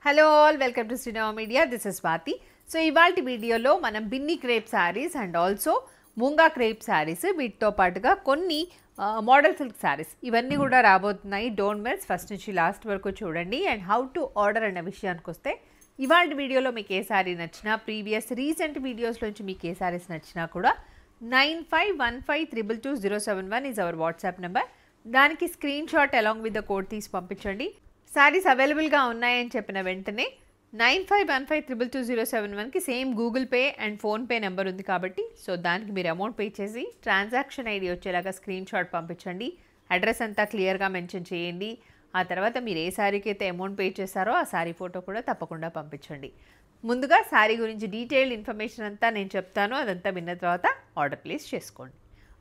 Hello all, welcome to Cinema Media. This is Swati. So, ఇవాల్టి వీడియోలో మనం Binny crepe saris and also మూంగా crepe saris వీటితో పాటుగా కొన్ని మోడల్ సిల్క్ శారీస్ ఇవన్నీ కూడా రాబోతున్నాయి. డోంట్ మిస్, ఫస్ట్ నుంచి లాస్ట్ వరకు చూడండి. అండ్ హౌ టు ఆర్డర్ అనే విషయానికి వస్తే ఇవాల్టి వీడియోలో మీకు ఏ శారీ నచ్చినా, ప్రీవియస్ రీసెంట్ వీడియోస్ నుంచి మీకు ఏ శారీస్ నచ్చినా కూడా 9515222071 ఈజ్ అవర్ వాట్సాప్ నెంబర్. దానికి screenshot along with the code తీసి పంపించండి. శారీస్ అవైలబుల్గా ఉన్నాయని చెప్పిన వెంటనే 9515222071కి same Google Pay and PhonePe number ఉంది కాబట్టి సో దానికి మీరు అమౌంట్ పే చేసి ట్రాన్సాక్షన్ ఐడి వచ్చేలాగా స్క్రీన్ షాట్ పంపించండి. అడ్రస్ అంతా క్లియర్గా మెన్షన్ చేయండి. ఆ తర్వాత మీరు ఏ శారీకి అయితే అమౌంట్ పే చేశారో ఆ శారీ ఫోటో కూడా తప్పకుండా పంపించండి. ముందుగా శారీ గురించి డీటెయిల్డ్ ఇన్ఫర్మేషన్ అంతా నేను చెప్తాను. అదంతా విన్న తర్వాత ఆర్డర్ ప్లేస్ చేసుకోండి.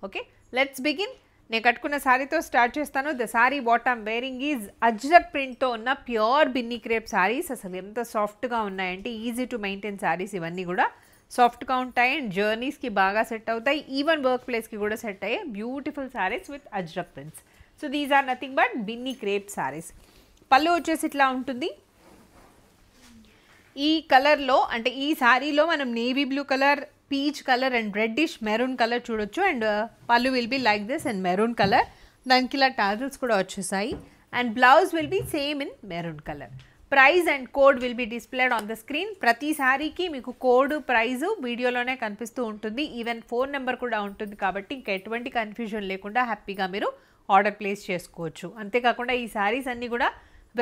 Okay, let's begin. నేను కట్టుకున్న శారీతో స్టార్ట్ చేస్తాను. The sari what I'm wearing is Ajrakh ప్రింట్తో ఉన్న ప్యూర్ బిన్నీ క్రేప్ శారీస్. అసలు ఎంత సాఫ్ట్గా ఉన్నాయంటే ఈజీ టు మెయింటైన్ శారీస్. ఇవన్నీ కూడా సాఫ్ట్గా ఉంటాయి అండ్ జర్నీస్కి బాగా సెట్ అవుతాయి. ఈవెన్ వర్క్ ప్లేస్కి కూడా సెట్ అయ్యే beautiful saris with Ajrakh prints. So these are nothing but Binny crepe saris. Pallu వచ్చేసి ఇట్లా ఉంటుంది. ఈ కలర్లో అంటే ఈ శారీలో మనం navy blue colour, peach colour and reddish maroon colour చూడొచ్చు. అండ్ పళ్ళు will be like this and maroon colour. దానికి ఇలా టాజిల్స్ కూడా వచ్చేసాయి. And blouse will B same in maroon colour. Price and code will be displayed on the screen. ప్రతి శారీకి మీకు code, price వీడియోలోనే కనిపిస్తూ ఉంటుంది. ఈవెన్ ఫోన్ నెంబర్ కూడా ఉంటుంది కాబట్టి ఇంకా ఎటువంటి కన్ఫ్యూజన్ లేకుండా హ్యాపీగా మీరు ఆర్డర్ ప్లేస్ చేసుకోవచ్చు. అంతేకాకుండా ఈ శారీస్ అన్నీ కూడా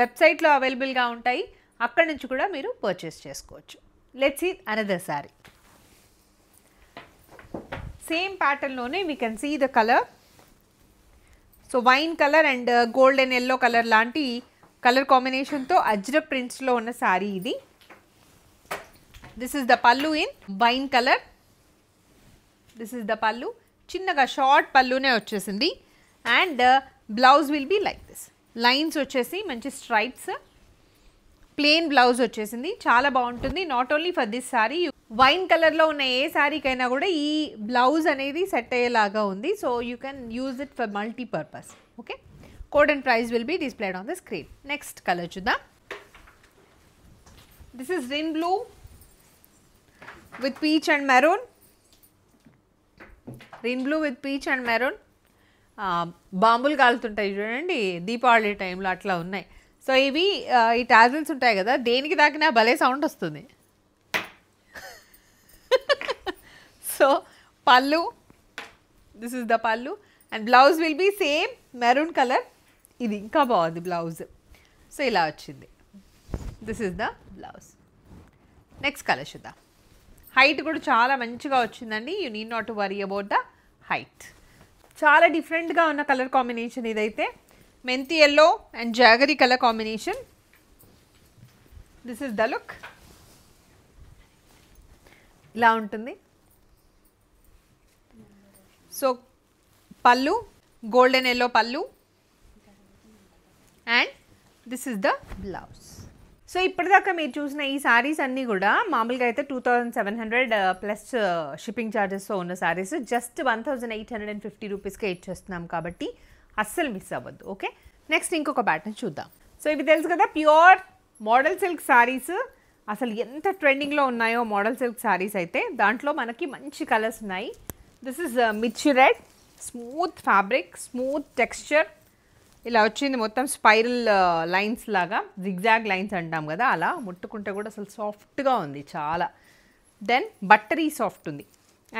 వెబ్సైట్లో అవైలబుల్గా ఉంటాయి. అక్కడి నుంచి కూడా మీరు పర్చేస్ చేసుకోవచ్చు. Let's see another sari. Same ప్యాటర్న్లోనే we can see the colour. So wine colour and golden yellow colour లాంటి కలర్ కాంబినేషన్తో అజ్రక్ ప్రింట్స్లో ఉన్న శారీ ఇది. This is the pallu in wine colour. This is the pallu. చిన్నగా షార్ట్ పల్లునే వచ్చేసింది. And blouse will be like this. Lines వచ్చేసి మంచి స్ట్రైప్స్. ప్లెయిన్ బ్లౌజ్ వచ్చేసింది. చాలా బాగుంటుంది. Not only for this sari, wine కలర్లో ఉన్న ఏ శారీకైనా కూడా ఈ బ్లౌజ్ అనేది సెట్ అయ్యేలాగా ఉంది. So you can use it for multipurpose. Okay, code and price will be displayed on the screen. Next colour చూద్దాం. This is Rin blue with peach and maroon. Rin blue with peach and maroon. బాంబులు కాలుతుంటాయి చూడండి దీపావళి టైంలో, అట్లా ఉన్నాయి. So ఇవి ఈ tassels ఉంటాయి కదా, దేనికి తాకినా భలే సౌండ్ వస్తుంది. So pallu, this is the pallu and blouse will be same maroon colour. ఇది ఇంకా బాగుంది బ్లౌజ్. సో ఇలా వచ్చింది. This is the blouse. Next colour చూద్దాం. హైట్ కూడా చాలా మంచిగా వచ్చిందండి. You need not to worry about the height. చాలా డిఫరెంట్గా ఉన్న కలర్ కాంబినేషన్ ఇదైతే. Methi yellow and jaggery colour combination. This is the look. ఇలా ఉంటుంది. So pallu golden yellow pallu and this is the blouse. So ఇప్పటిదాకా మీరు చూసిన ఈ శారీస్ అన్నీ కూడా మామూలుగా అయితే 2700 ప్లస్ షిప్పింగ్ ఛార్జెస్తో ఉన్న శారీస్ జస్ట్ 1850 రూపీస్కే ఇచ్చేస్తున్నాం కాబట్టి అస్సలు మిస్ అవ్వద్దు. ఓకే, నెక్స్ట్ ఇంకొక ప్యాటర్న్ చూద్దాం. సో ఇవి తెలుసు కదా ప్యూర్ మోడల్ సిల్క్ శారీస్. అసలు ఎంత ట్రెండింగ్లో ఉన్నాయో మోడల్ సిల్క్ శారీస్ అయితే. దాంట్లో మనకి మంచి కలర్స్ ఉన్నాయి. దిస్ ఇస్ మిర్చి red, smooth fabric, smooth texture. ఇలా వచ్చింది మొత్తం స్పైరల్ లైన్స్ లాగా, జిగ్జాగ్ లైన్స్ అంటాం కదా, అలా ముట్టుకుంటే కూడా అసలు సాఫ్ట్గా ఉంది చాలా. దెన్ బట్టరీ సాఫ్ట్ ఉంది.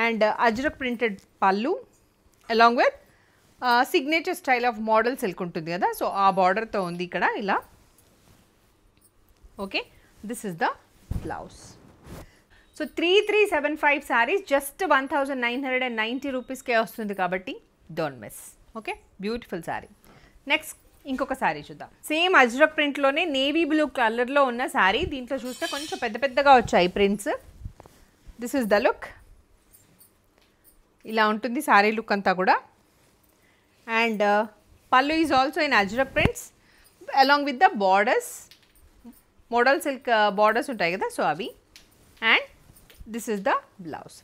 అండ్ అజ్రక్ ప్రింటెడ్ పళ్ళు along with signature style of model silk ఉంటుంది కదా, సో ఆ బార్డర్తో ఉంది ఇక్కడ ఇలా. Okay, this is the blouse. So 3375 saris just 1990 రూపీస్కే వస్తుంది కాబట్టి don't miss. Okay, beautiful sari. Next ఇంకొక శారీ చూద్దాం. సేమ్ అజ్రక్ ప్రింట్లోనే నేవీ బ్లూ కలర్లో ఉన్న శారీ. దీంట్లో చూస్తే కొంచెం పెద్ద పెద్దగా వచ్చాయి prints. This is the look. ఇలా ఉంటుంది శారీ లుక్ అంతా కూడా. And pallu is also in Ajrakh prints along with the borders. Model silk borders ఉంటాయి కదా, సో అవి. And this is the blouse.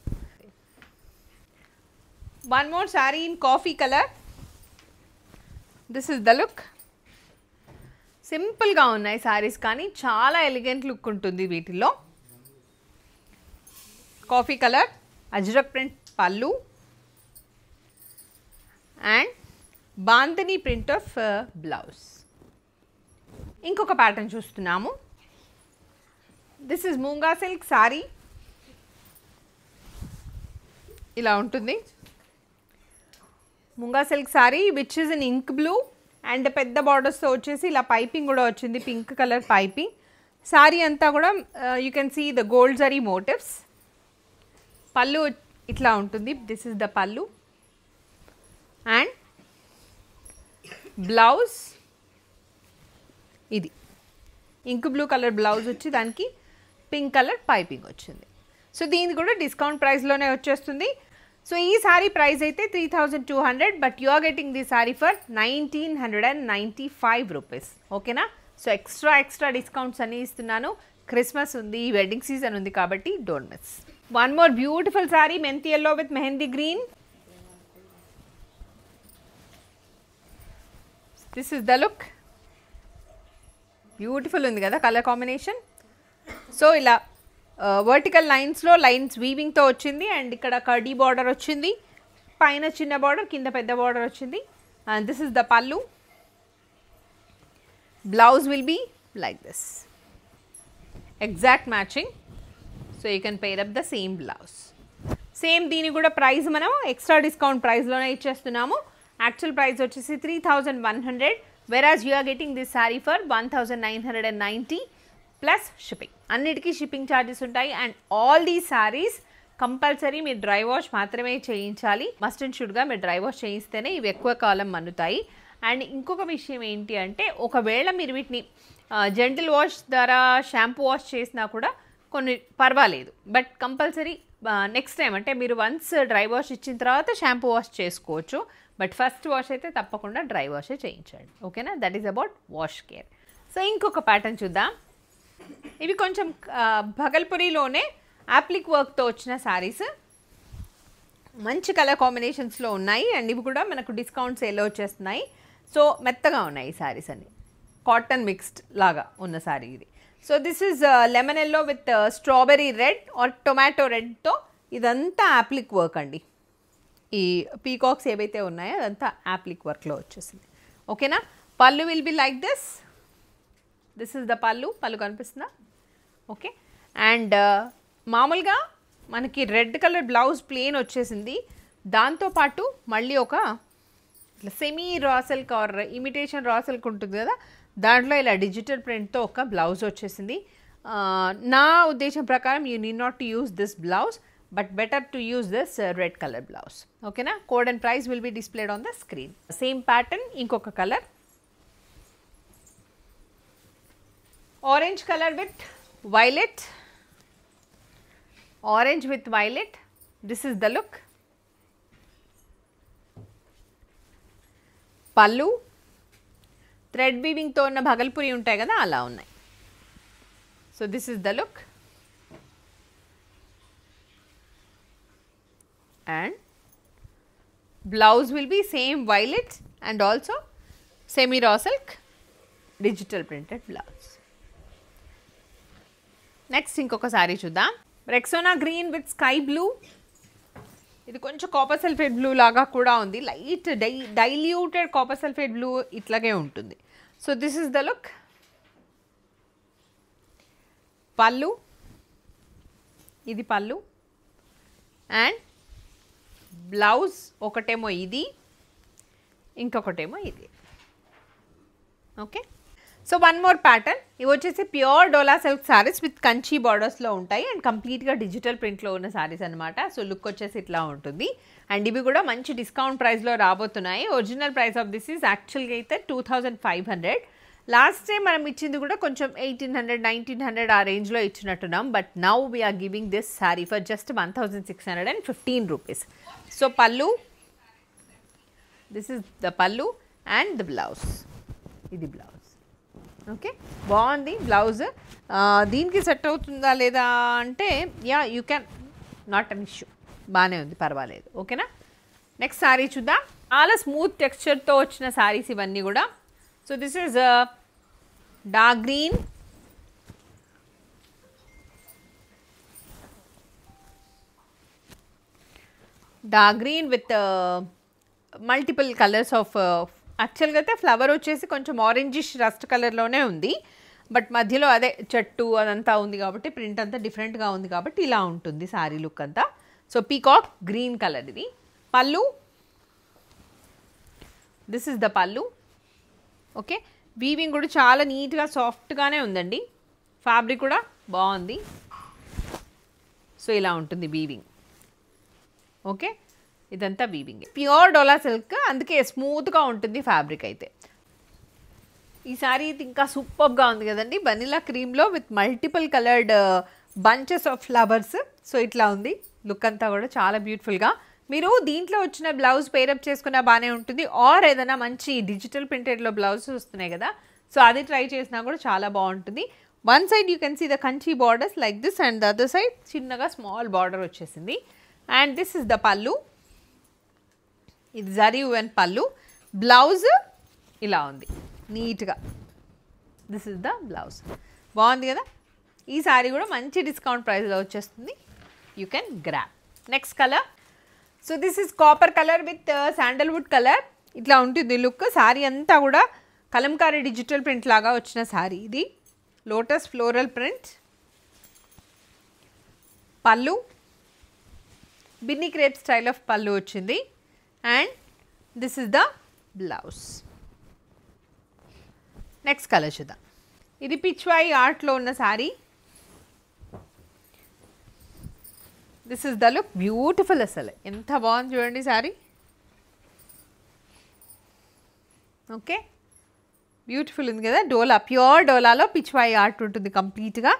One more sari in coffee colour. This is the look. సింపుల్గా ఉన్నాయి శారీస్, కానీ చాలా ఎలిగెంట్ లుక్ ఉంటుంది వీటిల్లో. Coffee colour ajrakh print pallu and bandhani print of blouse. ఇంకొక ప్యాటర్న్ చూస్తున్నాము. This is moonga silk sari. ఇలా ఉంటుంది moonga silk sari which is in ink blue and పెద్ద బార్డర్స్తో వచ్చేసి ఇలా పైపింగ్ కూడా వచ్చింది, పింక్ కలర్ పైపింగ్. సారీ అంతా కూడా you can see the gold zari motives. Pallu ఇట్లా ఉంటుంది. This is the pallu and blouse ఇది ఇంక్ బ్లూ కలర్ బ్లౌజ్ వచ్చి దానికి పింక్ కలర్ పైపింగ్ వచ్చింది. సో దీనికి కూడా డిస్కౌంట్ ప్రైస్లోనే వచ్చేస్తుంది. సో ఈ సారీ ప్రైస్ అయితే 3200, but you are getting the sari for 1995 rupees. ఓకేనా? సో ఎక్స్ట్రా డిస్కౌంట్స్ అన్నీ ఇస్తున్నాను. క్రిస్మస్ ఉంది, వెడ్డింగ్ సీజన్ ఉంది కాబట్టి don't miss. One more beautiful sari methi yellow with mehndi green. This is the look. Beautiful ఉంది కదా కలర్ కాంబినేషన్. సో ఇలా వర్టికల్ లైన్స్లో లైన్స్ వీవింగ్తో వచ్చింది అండ్ ఇక్కడ కర్డీ బార్డర్ వచ్చింది, పైన చిన్న బార్డర్ కింద పెద్ద బార్డర్ వచ్చింది. And this is the pallu. Blouse will be like this, exact matching. So you can pair up the same blouse. Same దీని కూడా ప్రైస్ మనం ఎక్స్ట్రా డిస్కౌంట్ ప్రైస్లోనే ఇచ్చేస్తున్నాము. యాక్చువల్ ప్రైస్ వచ్చేసి 3100, whereas you are getting this saree for 1990 plus shipping. అన్నిటికీ shipping charges ఉంటాయి. And all దీ saris compulsory మీరు డ్రై వాష్ మాత్రమే చేయించాలి. మస్ట్ అండ్ షుడ్గా మీరు డ్రై వాష్ చేయిస్తేనే ఇవి ఎక్కువ కాలం మన్నుతాయి. అండ్ ఇంకొక విషయం ఏంటి అంటే, ఒకవేళ మీరు వీటిని జెంటిల్ వాష్ ద్వారా షాంపూ వాష్ చేసినా కూడా కొన్ని పర్వాలేదు, బట్ కంపల్సరీ నెక్స్ట్ టైం అంటే మీరు వన్స్ డ్రై వాష్ ఇచ్చిన తర్వాత షాంపూ వాష్ చేసుకోవచ్చు, బట్ ఫస్ట్ వాష్ అయితే తప్పకుండా డ్రై వాషే చేయించండి. ఓకేనా? That is about wash care. So ఇంకొక ప్యాటర్న్ చూద్దాం. ఇవి కొంచెం భగల్పురిలోనే యాప్లిక్ వర్క్తో వచ్చిన శారీస్, మంచి కలర్ కాంబినేషన్స్లో ఉన్నాయి అండ్ ఇవి కూడా మనకు డిస్కౌంట్ సేల్లో వచ్చేస్తున్నాయి. సో మెత్తగా ఉన్నాయి ఈ శారీస్ అన్ని, కాటన్ మిక్స్డ్ లాగా ఉన్న శారీ ఇది. So this is lemon yellow with strawberry red or tomato రెడ్తో ఇదంతా యాప్లిక్ వర్క్ అండి. ఈ పీకాక్స్ ఏవైతే ఉన్నాయో అదంతా యాప్లిక్ వర్క్లో వచ్చేసింది. ఓకేనా? పళ్ళు will be like this. This is the పళ్ళు. పళ్ళు కనిపిస్తుందా? ఓకే. అండ్ మామూలుగా మనకి రెడ్ కలర్ బ్లౌజ్ ప్లెయిన్ వచ్చేసింది, దాంతోపాటు మళ్ళీ ఒక ఇట్లా semi raw silk or imitation raw silk ఉంటుంది కదా, దాంట్లో ఇలా డిజిటల్ ప్రింట్తో ఒక బ్లౌజ్ వచ్చేసింది. నా ఉద్దేశం ప్రకారం you need not to use this blouse, but better to use this red color blouse. Okay na? Code and price will be displayed on the screen. Same pattern, inkoka color. Orange color with violet. Orange with violet. This is the look. Pallu. Thread weaving తో ఉన్న భగల్పురి ఉంటాయి కదా, అలా ఉన్నాయి. So this is the look. And blouse will be same violet and also semi raw silk digital printed blouse. Next inkoka saree chuddam. Rexona green with sky blue. ఇది కొంచెం copper sulphate blue లాగా కూడా ఉంది, light diluted copper sulphate blue ఇట్లాగే ఉంటుంది. So this is the look. Pallu, ఇది pallu and blouse ఒకటేమో ఇది, ఇంకొకటేమో ఇది. Okay. So one more pattern. ఇవి వచ్చేసి pure dola silk saris with Kanchi బార్డర్స్లో ఉంటాయి అండ్ కంప్లీట్గా డిజిటల్ ప్రింట్లో ఉన్న శారీస్ అనమాట. సో లుక్ వచ్చేసి ఇట్లా ఉంటుంది అండ్ ఇవి కూడా మంచి డిస్కౌంట్ ప్రైస్లో రాబోతున్నాయి. Original price of this is యాక్చువల్గా అయితే 2500. లాస్ట్ టైం మనం ఇచ్చింది కూడా కొంచెం 1800, 1900 ఆ రేంజ్లో ఇచ్చినట్టున్నాం, but now we are giving this sari for just 1615 rupees. So pallu, this is the pallu and the blouse, ఇది బ్లౌజ్. ఓకే, బాగుంది బ్లౌజ్. దీనికి సెట్ అవుతుందా లేదా అంటే yeah you can, not an issue, బాగానే ఉంది, పర్వాలేదు. ఓకేనా? నెక్స్ట్ శారీ చూద్దాం. చాలా స్మూత్ టెక్స్చర్తో వచ్చిన శారీస్ ఇవన్నీ కూడా. So this is dark green, dark green with multiple colours of యాక్చువల్గా అయితే ఫ్లవర్ వచ్చేసి కొంచెం ఆరెంజిష్ రస్ట్ కలర్లోనే ఉంది, బట్ మధ్యలో అదే చెట్టు అదంతా ఉంది కాబట్టి ప్రింట్ అంతా డిఫరెంట్గా ఉంది కాబట్టి ఇలా ఉంటుంది శారీ లుక్ అంతా. సో పీకాక్ గ్రీన్ కలర్ ఇది. పళ్ళు, దిస్ ఇస్ ద పళ్ళు. ఓకే, వీవింగ్ కూడా చాలా నీట్గా సాఫ్ట్గానే ఉందండి, ఫ్యాబ్రిక్ కూడా బాగుంది. సో ఇలా ఉంటుంది వీవింగ్. ఓకే, ఇదంతా వీవింగ్, ప్యూర్ డోలా సిల్క్, అందుకే స్మూత్గా ఉంటుంది ఫ్యాబ్రిక్ అయితే. ఈ సారీ ఇంకా సూపర్గా ఉంది కదండి, వనిలా క్రీమ్లో with multiple coloured bunches of flowers. So ఇట్లా ఉంది లుక్ అంతా కూడా చాలా బ్యూటిఫుల్గా. మీరు దీంట్లో వచ్చిన బ్లౌజ్ పేరప్ చేసుకున్నా బాగానే ఉంటుంది, ఆర్ ఏదైనా మంచి డిజిటల్ ప్రింటెడ్లో బ్లౌజ్ వస్తున్నాయి కదా, సో అది ట్రై చేసినా కూడా చాలా బాగుంటుంది. One side you can see the Kanchi borders like this, and the other side చిన్నగా స్మాల్ బార్డర్ వచ్చేసింది. And this is the pallu, ఇది జరీ అండ్ పళ్ళు. బ్లౌజ్ ఇలా ఉంది నీట్గా, దిస్ ఇస్ ద బ్లౌజ్. బాగుంది కదా, ఈ సారీ కూడా మంచి డిస్కౌంట్ ప్రైస్లో వచ్చేస్తుంది, you can grab. Next colour, so this is copper colour with sandalwood colour. ఇట్లా ఉంటుంది లుక్. సారీ అంతా కూడా కలంకారీ డిజిటల్ ప్రింట్ లాగా వచ్చిన సారీ ఇది, లోటస్ ఫ్లోరల్ ప్రింట్. పళ్ళు Binny crepe style of pallu వచ్చింది, and this is the blouse. Next colour చూద్దాం. ఇది పిచ్వాయి ఆర్ట్లో ఉన్న sari. This is the look, beautiful, అసలు ఎంత బాగుంది చూడండి సారీ. ఓకే, బ్యూటిఫుల్ ఉంది కదా, డోలా, ప్యూర్ డోలాలో పిచ్వాయి ఆర్ట్ ఉంటుంది కంప్లీట్గా.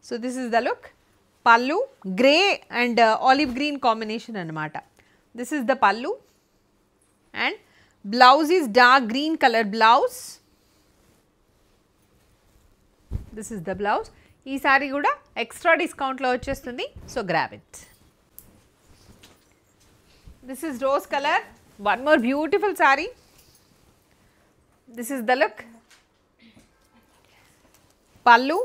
So this is the look. Pallu grey and olive green combination అనమాట. This is the pallu, and blouse is dark green colour blouse. This is the blouse. ఈ సారీ కూడా ఎక్స్ట్రా డిస్కౌంట్లో వచ్చేస్తుంది, so grab it. This is rose colour, one more beautiful sorry. This is the look. Pallu,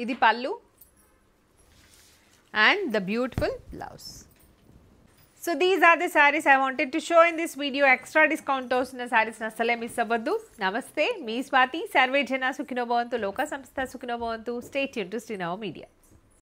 ఇది పళ్ళు, and the beautiful blouse. So these are the sarees I wanted to show in this video. Extra discount to usna sarees nassale miss avvaddu. Namaste, me Swati. Sarve jana sukhino bhavantu, loka samstha sukhino bhavantu. Stay tuned to Srinav Media.